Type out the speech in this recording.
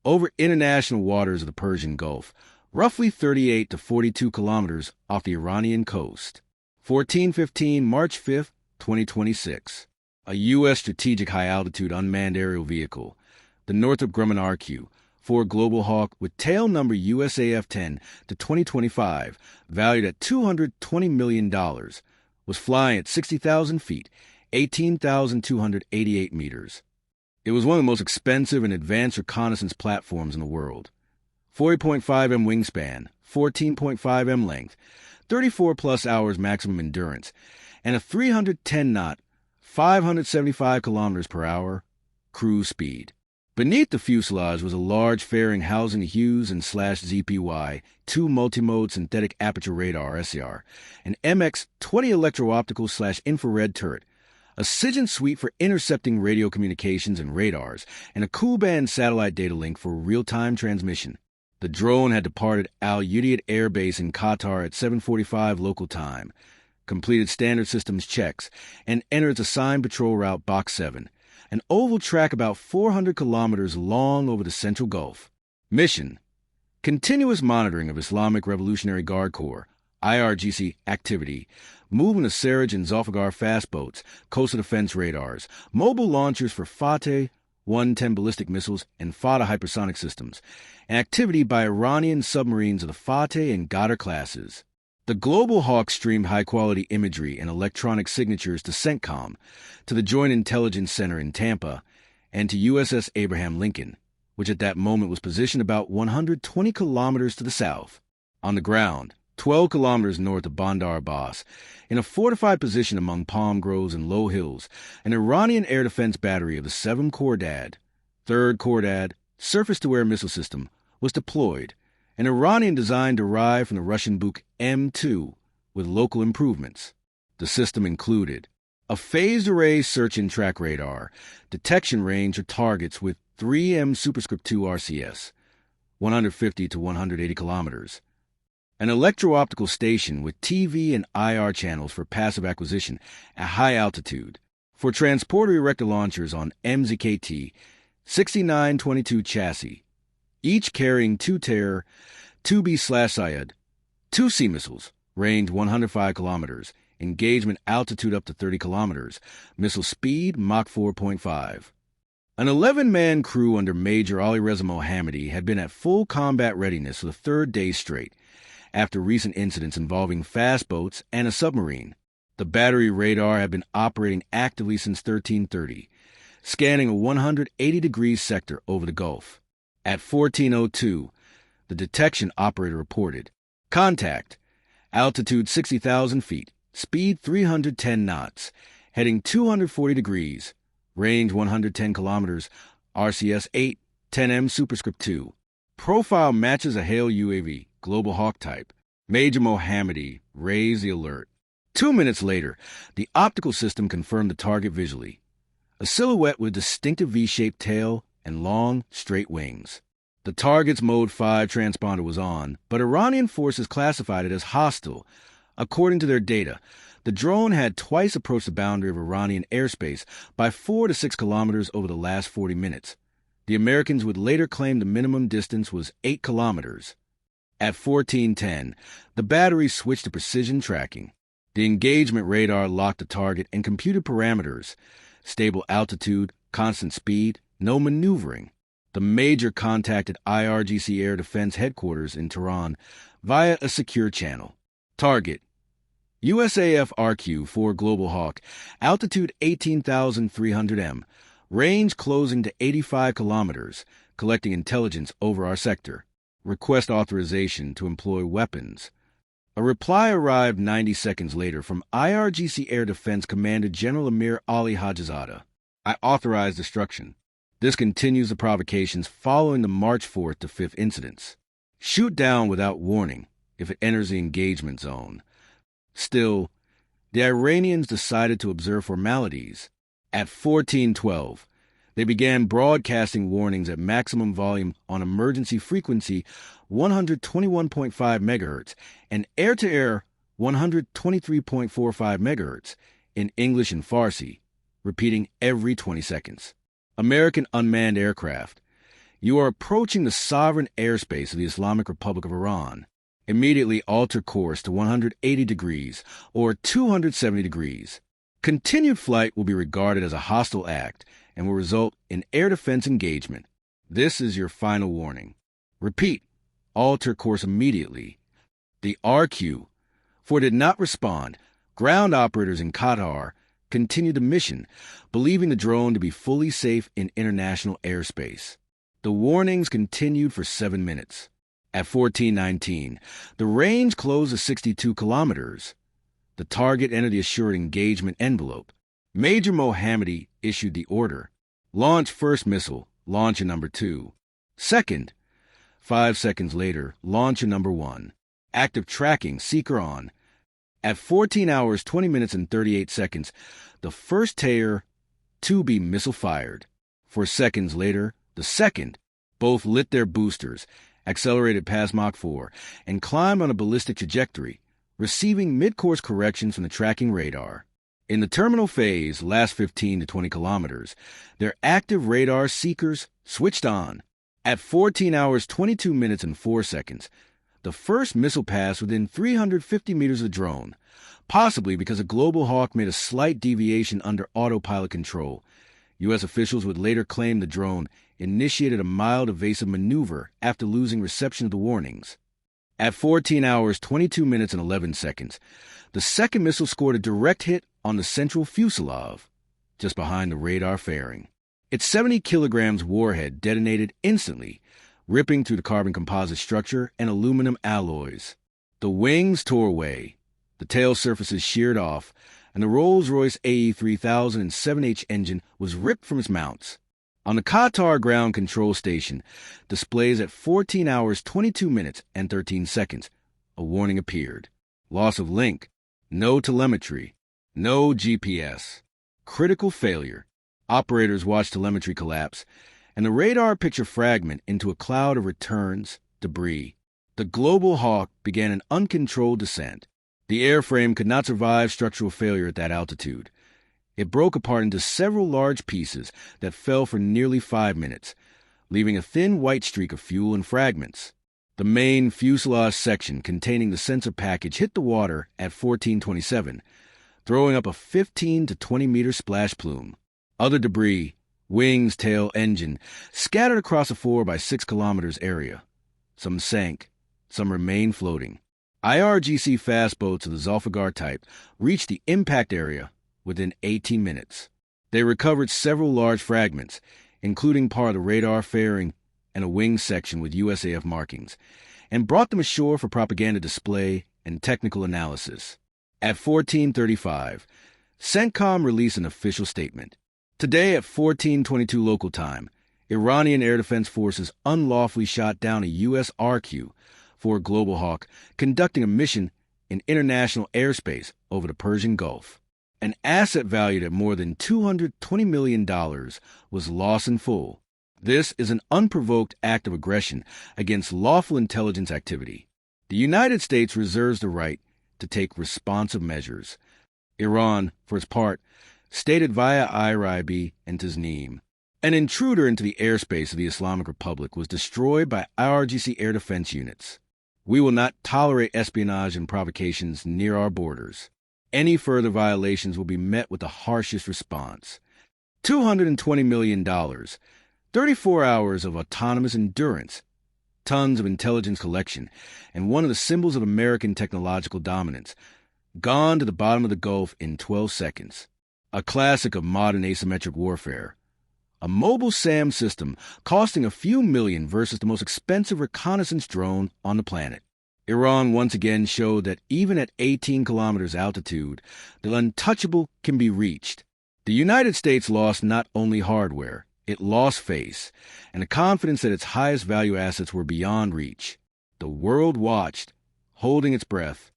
over international waters of the Persian Gulf, roughly 38 to 42 kilometers off the Iranian coast. 1415, March 5, 2026. A U.S. strategic high-altitude unmanned aerial vehicle, the Northrop Grumman RQ-4 Global Hawk with tail number USAF-10 to 2025, valued at $220 million, was flying at 60,000 feet, 18,288 meters. It was one of the most expensive and advanced reconnaissance platforms in the world. 40.5 m wingspan, 14.5 m length, 34-plus hours maximum endurance, and a 310-knot, 575 kilometers per hour cruise speed. Beneath the fuselage was a large fairing housing the Hughes and /ZPY 2 multimode synthetic aperture radar (SCR), an MX-20 electro-optical/infrared turret, a SIGINT suite for intercepting radio communications and radars, and a Ku-band satellite data link for real-time transmission. The drone had departed Al Udeid Air Base in Qatar at 7:45 local time, completed standard systems checks, and entered its assigned patrol route Box 7, an oval track about 400 kilometers long over the Central Gulf. Mission: continuous monitoring of Islamic Revolutionary Guard Corps, IRGC activity, movement of Seraj and Zulfiqar fast boats, coastal defense radars, mobile launchers for Fateh 110 ballistic missiles and Fata hypersonic systems, and activity by Iranian submarines of the Fateh and Ghadar classes. The Global Hawk streamed high-quality imagery and electronic signatures to CENTCOM, to the Joint Intelligence Center in Tampa, and to USS Abraham Lincoln, which at that moment was positioned about 120 kilometers to the south. On the ground, 12 kilometers north of Bandar Abbas, in a fortified position among palm groves and low hills, an Iranian air defense battery of the 7th Khordad, 3rd Khordad surface-to-air missile system was deployed, an Iranian design derived from the Russian Buk M2 with local improvements. The system included a phased array search and track radar, detection range of targets with 3M superscript 2 RCS, 150 to 180 kilometers, an electro-optical station with TV and IR channels for passive acquisition at high altitude, for transporter erector launchers on MZKT 6922 chassis, each carrying 2 Terror, 2B/Sayed, 2 Sea missiles, range 105 kilometers, engagement altitude up to 30 kilometers, missile speed Mach 4.5. An 11-man crew under Major Ali Reza Mohammadi had been at full combat readiness for the 3rd day straight, after recent incidents involving fast boats and a submarine. The battery radar had been operating actively since 1330, scanning a 180-degree sector over the Gulf. At 14:02, the detection operator reported, contact, altitude 60,000 feet, speed 310 knots, heading 240 degrees, range 110 kilometers, RCS 8, 10M superscript 2. Profile matches a Hail UAV, Global Hawk type. Major Mohammadi raised the alert. 2 minutes later, the optical system confirmed the target visually. A silhouette with distinctive V-shaped tail and long, straight wings. The target's Mode 5 transponder was on, but Iranian forces classified it as hostile. According to their data, the drone had twice approached the boundary of Iranian airspace by 4 to 6 kilometers over the last 40 minutes. The Americans would later claim the minimum distance was 8 kilometers. At 14:10, the battery switched to precision tracking. The engagement radar locked the target and computed parameters: stable altitude, constant speed, no maneuvering. The Major contacted IRGC Air Defense Headquarters in Tehran via a secure channel. Target: USAF RQ-4 Global Hawk, altitude 18,300 m, range closing to 85 kilometers, collecting intelligence over our sector. Request authorization to employ weapons. A reply arrived 90 seconds later from IRGC Air Defense Commander General Amir Ali Hajizadeh. I authorize destruction. This continues the provocations following the March 4th to 5th incidents. Shoot down without warning if it enters the engagement zone. Still, the Iranians decided to observe formalities. At 14:12, they began broadcasting warnings at maximum volume on emergency frequency 121.5 MHz and air-to-air 123.45 MHz in English and Farsi, repeating every 20 seconds. American unmanned aircraft, You are approaching the sovereign airspace of the Islamic Republic of Iran. Immediately alter course to 180 degrees or 270 degrees. Continued flight will be regarded as a hostile act and will result in air defense engagement. This is your final warning. Repeat, alter course immediately. The RQ, for it did not respond, ground operators in Qatar continued the mission, believing the drone to be fully safe in international airspace. The warnings continued for 7 minutes. At 14:19, the range closed to 62 kilometers. The target entered the assured engagement envelope. Major Mohammadi issued the order. Launch first missile, launcher number 2. Second. 5 seconds later, launcher number 1. Active tracking, seeker on. At 14 hours, 20 minutes, and 38 seconds, the first Tair 2B missile fired. 4 seconds later, the second. Both lit their boosters, accelerated past Mach 4, and climbed on a ballistic trajectory, receiving mid-course corrections from the tracking radar. In the terminal phase, last 15 to 20 kilometers, their active radar seekers switched on. At 14 hours, 22 minutes, and 4 seconds, the first missile passed within 350 meters of the drone, possibly because a Global Hawk made a slight deviation under autopilot control. U.S. officials would later claim the drone initiated a mild evasive maneuver after losing reception of the warnings. At 14 hours, 22 minutes, and 11 seconds, the second missile scored a direct hit on the central fuselage, just behind the radar fairing. Its 70 kilograms warhead detonated instantly, ripping through the carbon composite structure and aluminum alloys. The wings tore away, the tail surfaces sheared off, and the Rolls-Royce AE3000 and 7H engine was ripped from its mounts. On the Qatar ground control station, displays at 14 hours, 22 minutes, and 13 seconds, a warning appeared. Loss of link, no telemetry, no GPS, critical failure. Operators watched telemetry collapse, and the radar picture fragment into a cloud of returns, debris. The Global Hawk began an uncontrolled descent. The airframe could not survive structural failure at that altitude. It broke apart into several large pieces that fell for nearly 5 minutes, leaving a thin white streak of fuel and fragments. The main fuselage section containing the sensor package hit the water at 14:27, throwing up a 15 to 20 meter splash plume. Other debris, wings, tail, engine, scattered across a 4 by 6 kilometers area. Some sank, some remained floating. IRGC fast boats of the Zulfiqar type reached the impact area within 18 minutes. They recovered several large fragments, including part of the radar fairing and a wing section with USAF markings, and brought them ashore for propaganda display and technical analysis. At 14:35, CENTCOM released an official statement. Today at 14:22 local time, Iranian Air Defense Forces unlawfully shot down a U.S. RQ for a Global Hawk conducting a mission in international airspace over the Persian Gulf. An asset valued at more than $220 million was lost in full. This is an unprovoked act of aggression against lawful intelligence activity. The United States reserves the right to take responsive measures. Iran, for its part, stated via IRIB and Tasnim, an intruder into the airspace of the Islamic Republic was destroyed by IRGC air defense units. We will not tolerate espionage and provocations near our borders. Any further violations will be met with the harshest response. $220 million, 34 hours of autonomous endurance, tons of intelligence collection, and one of the symbols of American technological dominance, gone to the bottom of the Gulf in 12 seconds. A classic of modern asymmetric warfare. A mobile SAM system costing a few million versus the most expensive reconnaissance drone on the planet. Iran once again showed that even at 18 kilometers altitude, the untouchable can be reached. The United States lost not only hardware, it lost face, and the confidence that its highest value assets were beyond reach. The world watched, holding its breath,